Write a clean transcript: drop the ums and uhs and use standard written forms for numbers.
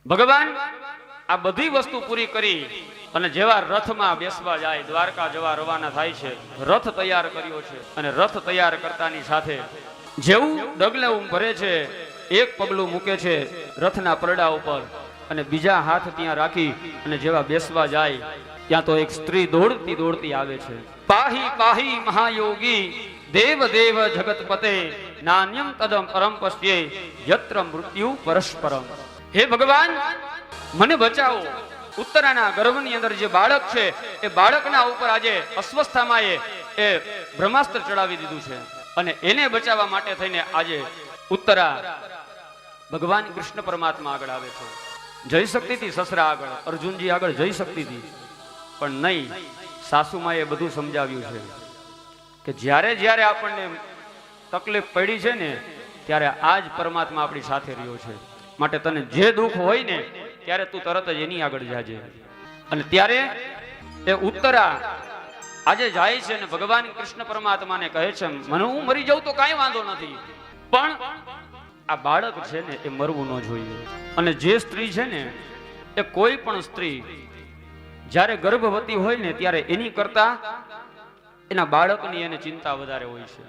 ભગવાન આ બધી વસ્તુ પૂરી કરી અને જેવા રથમાં બેસવા જાય, દ્વારકા જવા રવાના થાય છે, રથ તૈયાર કર્યો છે અને રથ તૈયાર કરતાની સાથે જેવું ડગલું ભરે છે, એક પગલું મૂકે છે રથના પરડા ઉપર અને બીજા હાથ ત્યાં રાખી અને જેવા બેસવા જાય ત્યાં તો એક સ્ત્રી દોડતી દોડતી આવે છે. પાહી પાહી મહાયોગી દેવ દેવ જગતપતે નાન્યમ તદમ પરમ પશ્યે યત્ર મૃત્યુ પરસ્પરમ. હે ભગવાન, મને બચાવો. ઉત્તરાના ગર્ભની અંદર જે બાળક છે એ બાળકના ઉપર આજે અસ્વસ્થામાં એ બ્રહ્માસ્ત્ર ચડાવી દીધું છે અને એને બચાવવા માટે થઈને આજે ઉત્તરા ભગવાન કૃષ્ણ પરમાત્મા આગળ આવે છે. જઈ શકતી હતી સસરા આગળ, અર્જુનજી આગળ જઈ શકતી હતી, પણ નહીં. સાસુમાએ બધું સમજાવ્યું છે કે જ્યારે જ્યારે આપણને તકલીફ પડી છે ને ત્યારે આજ પરમાત્મા આપણી સાથે રહ્યો છે, માટે તને જે દુઃખ હોય ને ત્યારે તું તરત જ એની આગળ જાજે. અને ત્યારે એ ઉત્તરા આજે જાય છે ને ભગવાન કૃષ્ણ પરમાત્માને કહે છે, મને હું મરી જાઉં તો કાંઈ વાંધો નથી, પણ આ બાળક છે ને એ મરવું ન જોઈએ. અને જે સ્ત્રી છે ને એ કોઈ પણ સ્ત્રી જ્યારે ગર્ભવતી હોય ને ત્યારે એની કરતા એના બાળકની એને ચિંતા વધારે હોય છે.